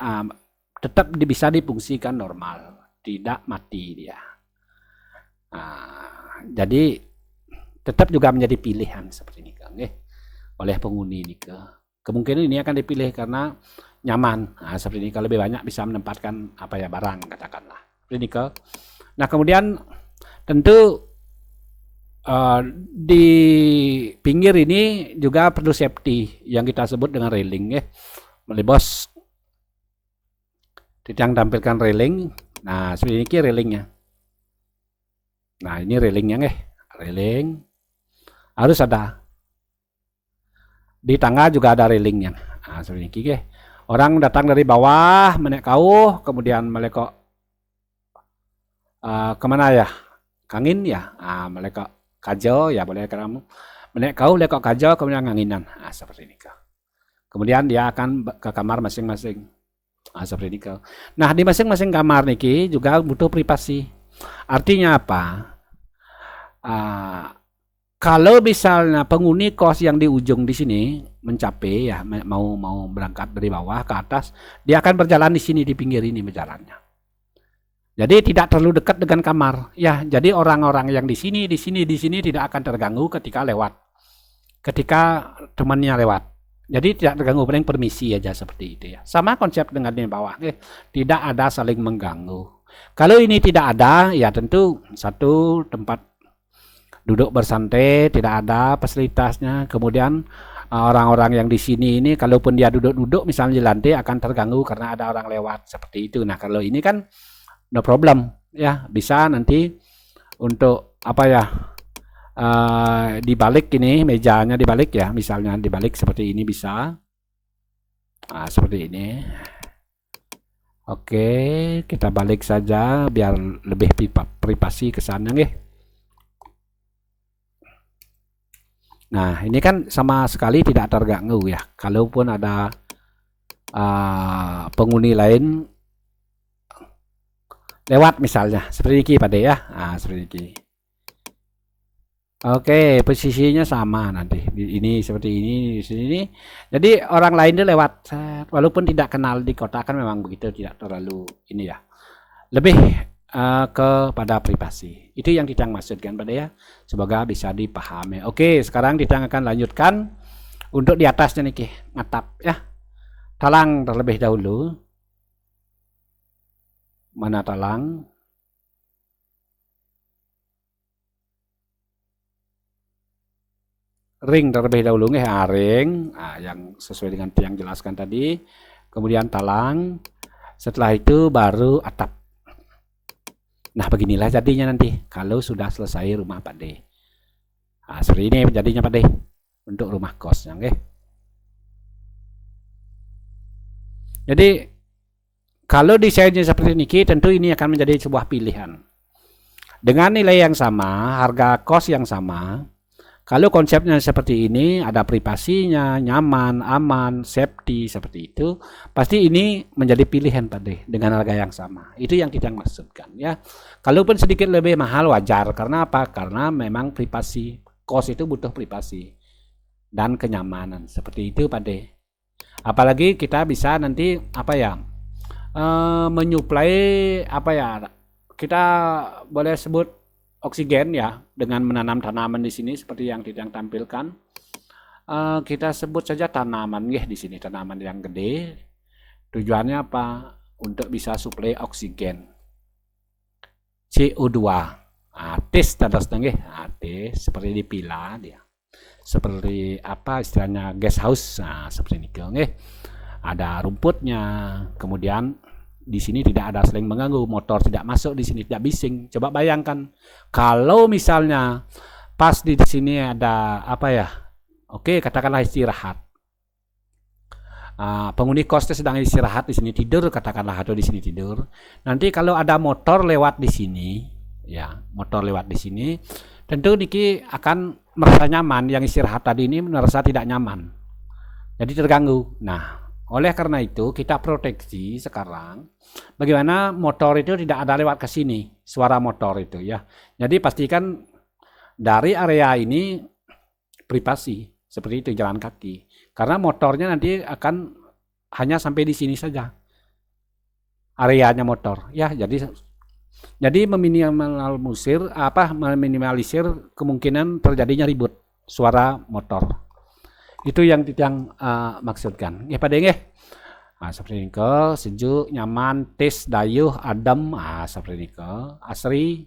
tetap bisa difungsikan normal, tidak mati dia. Jadi tetap juga menjadi pilihan seperti ini kan, oleh penghuni ini kemungkinan ini akan dipilih karena nyaman. Seperti ini kalau lebih banyak bisa menempatkan barang katakanlah. Seperti ini. Nah kemudian tentu di pinggir ini juga perlu safety yang kita sebut dengan railing ya. Melibos yang tampilkan railing. Nah, seperti ini railingnya. Nah, ini railingnya railing harus ada. Di tangga juga ada railingnya. Nah, seperti ini orang datang dari bawah menek kauh kemudian melekok kemana ya? Kangin ya. Melekok kajo ya boleh kamu menek kau lekok kajo kemudian nganginan seperti ini kemudian dia akan ke kamar masing-masing seperti ini nah di masing-masing kamar niki juga butuh privasi. Artinya apa? Kalau misalnya penghuni kos yang di ujung di sini mencapai ya mau berangkat dari bawah ke atas, dia akan berjalan di sini di pinggir ini berjalannya. Jadi tidak terlalu dekat dengan kamar. Ya, jadi orang-orang yang di sini tidak akan terganggu ketika lewat. Ketika temannya lewat. Jadi tidak terganggu, paling permisi aja seperti itu ya. Sama konsep dengan di bawah, tidak ada saling mengganggu. Kalau ini tidak ada, ya tentu satu tempat duduk bersantai, tidak ada fasilitasnya. Kemudian orang-orang yang di sini ini kalaupun dia duduk-duduk misalnya di lantai akan terganggu karena ada orang lewat seperti itu. Nah, kalau ini kan no problem ya, bisa nanti untuk apa ya, dibalik ini, mejanya dibalik ya, misalnya dibalik seperti ini bisa. Seperti ini. Oke, kita balik saja biar lebih privasi ke sana nih. Nah, ini kan sama sekali tidak terganggu ya. Kalaupun ada penghuni lain lewat misalnya, seperti ini Pak De ya. Seperti ini. Oke, posisinya sama nanti. Ini seperti ini, di sini. Jadi orang lain itu lewat, walaupun tidak kenal di kota kan memang begitu, tidak terlalu ini ya. Lebih kepada privasi. Itu yang Didang maksudkan Pak De ya. Semoga bisa dipahami. Oke, sekarang Didang akan lanjutkan untuk di atasnya nih, ngatap ya. Talang terlebih dahulu. Mana talang? Ring terlebih dahulu nih, ring yang sesuai dengan yang jelaskan tadi, kemudian talang, setelah itu baru atap. Nah beginilah jadinya nanti kalau sudah selesai rumah Pak De. Seperti ini jadinya Pak De untuk rumah kosnya. Jadi kalau desainnya seperti ini, tentu ini akan menjadi sebuah pilihan dengan nilai yang sama, harga kos yang sama. Kalau konsepnya seperti ini, ada privasinya, nyaman, aman, safety, seperti itu, pasti ini menjadi pilihan Pak De dengan harga yang sama. Itu yang kita maksudkan ya. Kalaupun sedikit lebih mahal wajar, karena apa? Karena memang privasi, kos itu butuh privasi dan kenyamanan, seperti itu Pak De. Apalagi kita bisa nanti apa ya, menyuplai apa ya, kita boleh sebut oksigen ya, dengan menanam tanaman di sini seperti yang Didang tampilkan. Kita sebut saja tanaman ya di sini, tanaman yang gede. Tujuannya apa? Untuk bisa suplai oksigen, CO2. Tes terus nggih, tes seperti di pila dia. Seperti apa istilahnya, gas house. Seperti ini nggih. Ada rumputnya, kemudian di sini tidak ada saling mengganggu, motor tidak masuk di sini, tidak bising. Coba bayangkan kalau misalnya pas di sini ada apa ya? Oke, katakanlah istirahat. Penghuni kosnya sedang istirahat di sini, tidur katakanlah, atau di sini tidur. Nanti kalau ada motor lewat di sini, ya, motor lewat di sini, tentu Niki akan merasa nyaman. Yang istirahat tadi ini merasa tidak nyaman, jadi terganggu. Nah, oleh karena itu kita proteksi sekarang bagaimana motor itu tidak ada lewat ke sini, suara motor itu ya. Jadi pastikan dari area ini privasi, seperti itu, jalan kaki. Karena motornya nanti akan hanya sampai di sini saja areanya motor ya. Jadi meminimalisir kemungkinan terjadinya ribut suara motor. Itu yang maksudkan. Ya Pak De nggih. Seperti ini ke, sejuk, nyaman, tis, dayuh, adem, seperti ini ke, asri.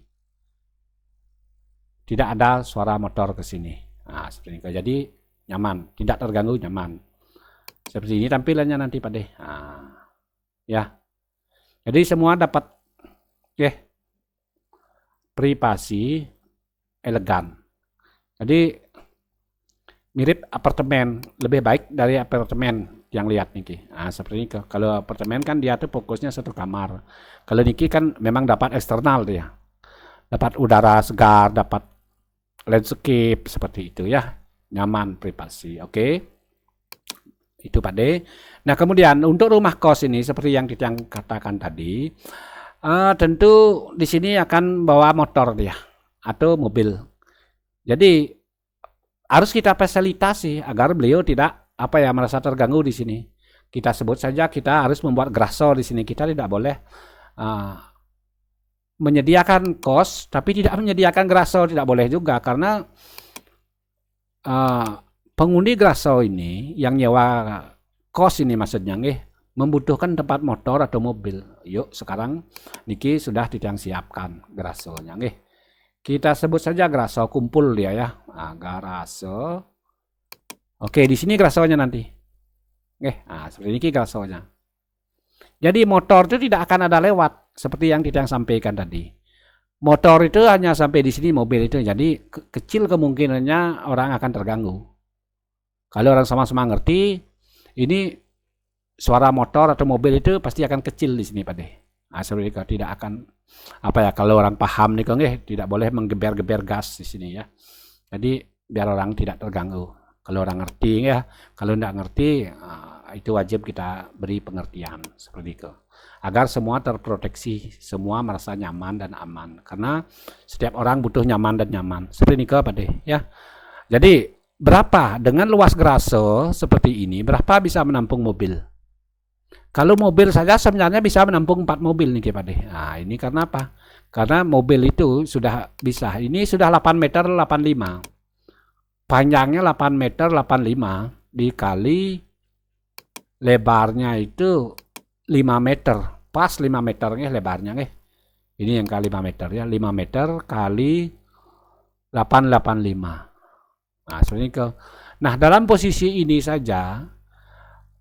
Tidak ada suara motor ke sini. Seperti ini ke. Jadi nyaman, tidak terganggu, nyaman. Seperti ini tampilannya nanti Pak De. Ya. Jadi semua dapat privasi, elegan. Jadi mirip apartemen, lebih baik dari apartemen yang lihat niki. Seperti ini. Kalau apartemen kan dia tuh fokusnya satu kamar. Kalau niki kan memang dapat eksternal dia, dapat udara segar, dapat landscape seperti itu ya, nyaman, privasi. Oke, itu Pak De. Nah kemudian untuk rumah kos ini seperti yang Didang katakan tadi, tentu di sini akan bawa motor dia atau mobil. Jadi harus kita fasilitasi agar beliau tidak merasa terganggu di sini. Kita sebut saja kita harus membuat graso di sini. Kita tidak boleh menyediakan kos tapi tidak menyediakan graso, tidak boleh juga, karena penghuni graso ini yang nyewa kos ini maksudnya membutuhkan tempat motor atau mobil. Yuk sekarang niki sudah Didang siapkan grasonya Kita sebut saja graso kumpul dia ya. Graso. Oke, di sini grasonya nanti. Seperti ini grasonya. Jadi motor itu tidak akan ada lewat. seperti yang Tidang sampaikan tadi. Motor itu hanya sampai di sini, mobil itu. Jadi kecil kemungkinannya orang akan terganggu. Kalau orang sama-sama ngerti, ini suara motor atau mobil itu pasti akan kecil di sini, Pak De. Nah, sebenarnya tidak akan kalau orang paham nih Kang, tidak boleh menggeber-geber gas di sini ya. Jadi biar orang tidak terganggu. Kalau orang ngerti ya, kalau tidak ngerti itu wajib kita beri pengertian seperti itu. Agar semua terproteksi, semua merasa nyaman dan aman. Karena setiap orang butuh nyaman dan nyaman. Seperti itu Pak De ya. Jadi berapa dengan luas Graso seperti ini, berapa bisa menampung mobil? Kalau mobil saja sebenarnya bisa menampung 4 mobil nih Pak De. Nah, ini karena apa? Karena mobil itu sudah bisa. Ini sudah 8 meter 85. Panjangnya 8 meter 85 dikali lebarnya itu 5 meter. Pas 5 meter lebarnya Ini yang kali 5 meter ya. 5 meter kali 885. Nah, seperti itu. Nah, dalam posisi ini saja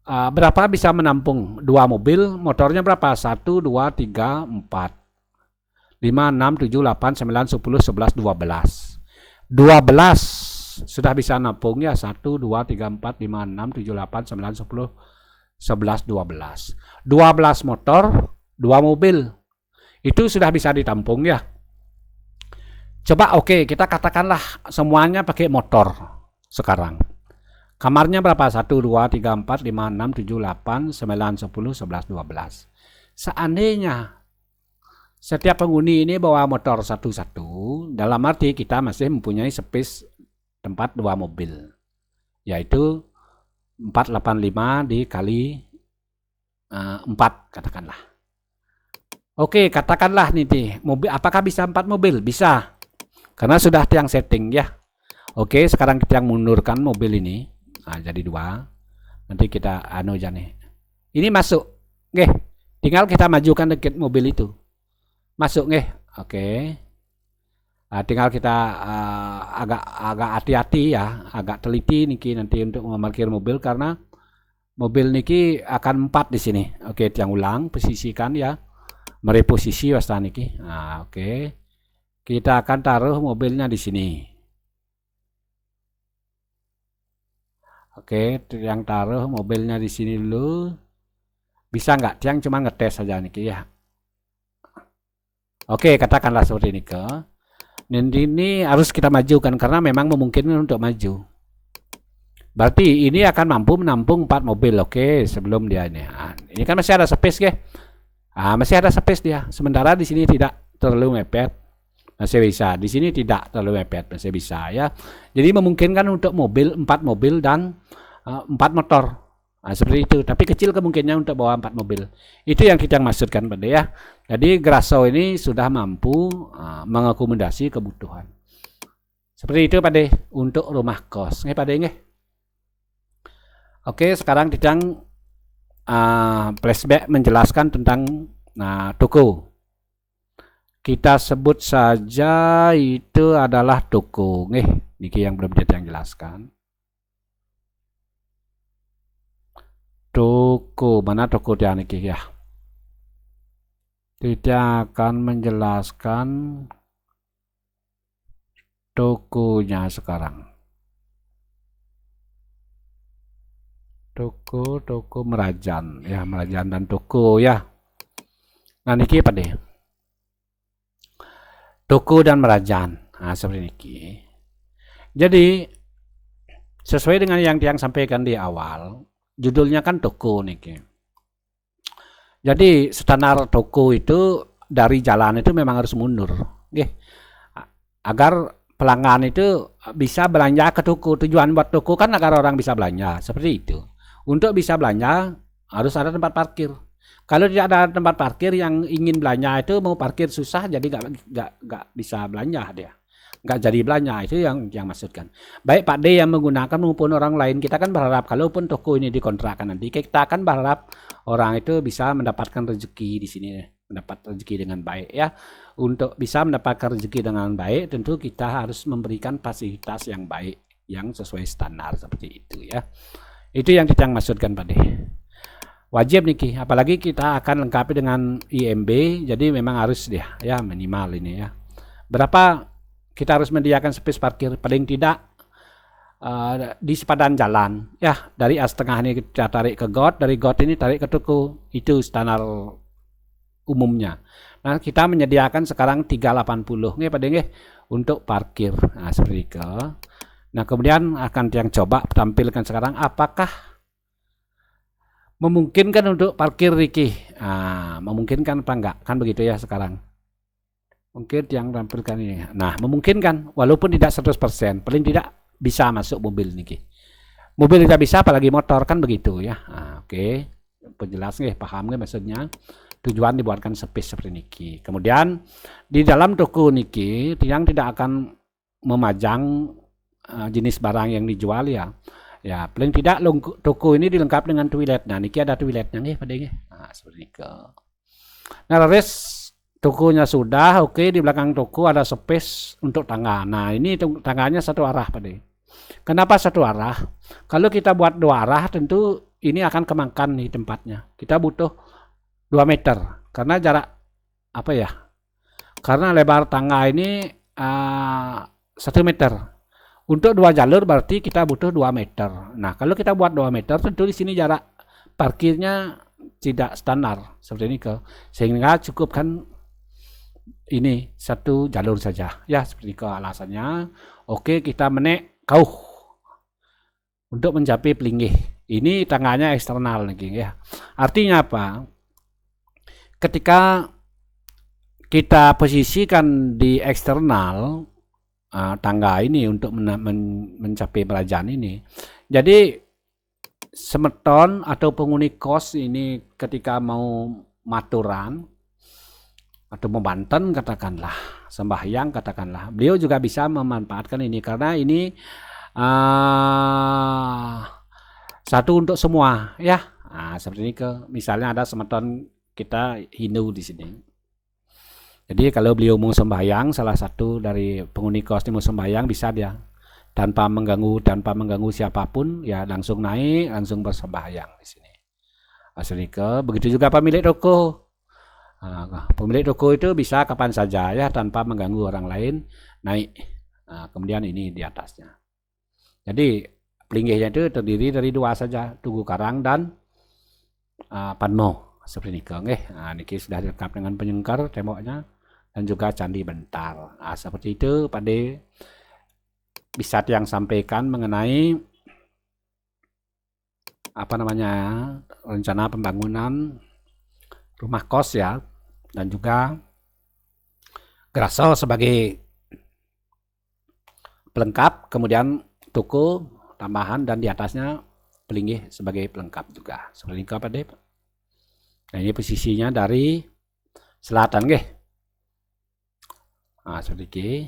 berapa bisa menampung 2 mobil? Motornya berapa? 1, 2, 3, 4, 5, 6, 7, 8, 9, 10, 11, 12. 12 sudah bisa nampung ya. 1, 2, 3, 4, 5, 6, 7, 8, 9, 10, 11, 12. 12 motor, 2 mobil. Itu sudah bisa ditampung ya. Coba kita katakanlah semuanya pakai motor sekarang. Kamarnya berapa? 1, 2, 3, 4, 5, 6, 7, 8, 9, 10, 11, 12. Seandainya setiap penghuni ini bawa motor satu-satu, dalam arti kita masih mempunyai space tempat 2 mobil. Yaitu 485 dikali 4 katakanlah. Katakanlah nih mobil, apakah bisa 4 mobil? Bisa. Karena sudah tiang setting ya. Sekarang kita yang mundurkan mobil ini. Nah, jadi 2. Nanti kita aja nih. Ini masuk. Tinggal kita majukan dikit mobil itu. Masuk Nah, tinggal kita agak hati-hati ya, agak teliti niki nanti untuk memarkir mobil karena mobil niki akan 4 di sini. Tiang ulang, posisikan ya, mereposisi wasta niki. Nah, kita akan taruh mobilnya di sini. Tiang taruh mobilnya di sini dulu. Bisa nggak? Tiang cuma ngetes saja niki ya. Katakanlah seperti ini Nanti ini harus kita majukan karena memang memungkinkan untuk maju. Berarti ini akan mampu menampung 4 mobil. Sebelum dia ini. Nah, ini kan masih ada space masih ada space dia. Sementara di sini tidak terlalu mepet. Masih bisa. Di sini tidak terlalu mepet, masih bisa ya. Jadi memungkinkan untuk 4 mobil dan 4 motor. Nah, seperti itu. Tapi kecil kemungkinannya untuk bawa 4 mobil. Itu yang kita maksudkan Pak De ya. Jadi Graso ini sudah mampu mengakomodasi kebutuhan. Seperti itu Pak De untuk rumah kos. Pak De sekarang kita flashback menjelaskan tentang toko. Kita sebut saja itu adalah toko. Niki yang belum kita jelaskan. Toko, mana toko dia niki ya? Tidak akan menjelaskan tokonya sekarang. Toko Merajan ya, Merajan dan toko ya. Nah niki apa deh? Toko dan Merajan. Nah seperti niki. Jadi sesuai dengan yang Tiang sampaikan di awal, judulnya kan toko niki. Jadi standar toko itu dari jalan itu memang harus mundur, agar pelanggan itu bisa belanja ke toko. Tujuan buat toko kan agar orang bisa belanja, seperti itu. Untuk bisa belanja harus ada tempat parkir. Kalau tidak ada tempat parkir, yang ingin belanja itu mau parkir susah, jadi nggak bisa belanja dia. Nggak jadi belanja, itu yang maksudkan. Baik Pak D yang menggunakan maupun orang lain, kita kan berharap kalaupun toko ini dikontrakkan nanti, kita akan berharap orang itu bisa mendapatkan rezeki di sini, mendapat rezeki dengan baik ya. Untuk bisa mendapatkan rezeki dengan baik, tentu kita harus memberikan fasilitas yang baik, yang sesuai standar seperti itu ya. Itu yang kita maksudkan Pak D. wajib niki, apalagi kita akan lengkapi dengan IMB, jadi memang harus dia ya minimal ini ya. Berapa kita harus menyediakan space parkir paling tidak di sepadan jalan ya, dari A setengah ini kita tarik ke got, dari got ini tarik ke tuku, itu standar umumnya. Nah, kita menyediakan sekarang 380 nggih pada nggih untuk parkir. Nah, seperti itu. Nah, kemudian akan yang coba tampilkan sekarang apakah memungkinkan untuk parkir Riki. Nah, memungkinkan apa enggak? Kan begitu ya sekarang. Mungkin yang tampilkan ini. Nah, memungkinkan walaupun tidak 100%, paling tidak bisa masuk mobil niki. Mobil tidak bisa apalagi motor, kan begitu ya. Nah, oke. Penjelas nggih, paham nggih maksudnya. Tujuan dibuatkan space seperti niki. Kemudian di dalam toko niki yang tidak akan memajang jenis barang yang dijual ya. Ya, paling tidak toko ini dilengkapi dengan toilet. Nah, niki ada toiletnya nih pada nggih. Nah, seperti niki. Nah, res tokonya sudah, oke, di belakang toko ada space untuk tangga. Nah, ini tangganya satu arah pada. Kenapa satu arah? Kalau kita buat dua arah tentu ini akan kemakan nih tempatnya. Kita butuh 2 meter karena jarak apa ya? Karena lebar tangga ini 1 meter. Untuk 2 jalur berarti kita butuh 2 meter. Nah, kalau kita buat 2 meter tentu di sini jarak parkirnya tidak standar seperti ini sehingga cukup kan ini 1 jalur saja. Ya, seperti itu alasannya. Oke, kita menek kauh untuk mencapai pelinggih. Ini tangganya eksternal nih ya. Artinya apa? Ketika kita posisikan di eksternal tangga ini untuk mencapai kerajaan ini, jadi semeton atau penghuni kos ini ketika mau maturan atau membanten katakanlah sembahyang katakanlah, beliau juga bisa memanfaatkan ini karena ini satu untuk semua ya. Nah, seperti ini misalnya ada semeton kita Hindu di sini. Jadi kalau beliau mau sembahyang, salah satu dari penghuni kos ini mau sembahyang bisa dia tanpa mengganggu siapapun ya langsung naik langsung bersembahyang di sini. Asli begitu juga pemilik toko. Nah, pemilik toko itu bisa kapan saja ya tanpa mengganggu orang lain naik. Nah, kemudian ini di atasnya. Jadi pelinggihnya itu terdiri dari 2 saja, Tugu Karang dan Panmo. Seperti ini nah, niki sudah lengkap dengan penyengkar temboknya dan juga candi bentar. Nah, seperti itu pada bisa yang sampaikan mengenai apa namanya rencana pembangunan rumah kos ya, dan juga Grasel sebagai pelengkap, kemudian toko tambahan dan di atasnya pelinggih sebagai pelengkap juga. Seperti ini apa deh? Nah, ini posisinya dari selatan nggih. Nah, seperti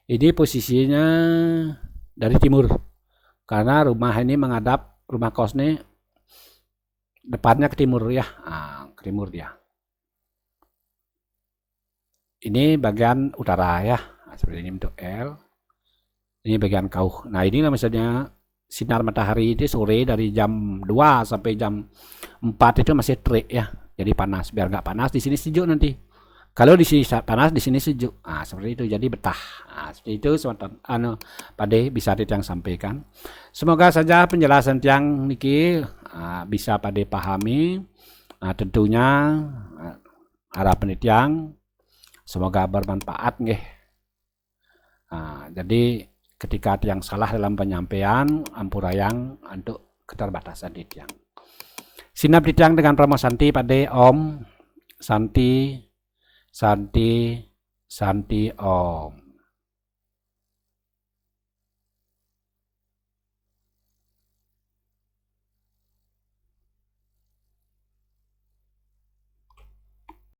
ini posisinya dari timur. Karena rumah ini menghadap rumah kos ini depannya ke timur ya. Nah, ke timur dia. Ini bagian utara ya. Nah, seperti ini bentuk L. Ini bagian kauh. Nah, ini misalnya sinar matahari itu sore dari jam 2 sampai jam 4 itu masih terik ya. Jadi panas, biar nggak panas di sini sejuk nanti. Kalau di sini panas di sini sejuk. Nah, seperti itu jadi betah. Nah, seperti itu Pade bisa yang sampaikan. Semoga saja penjelasan yang niki bisa Pade pahami. Tentunya harapan yang semoga bermanfaat nggih. Jadi ketika yang salah dalam penyampaian ampurayang untuk keterbatasan Tiang. Sinap Tiang dengan Pramo Santi pada Om Santi Santi Santi Om.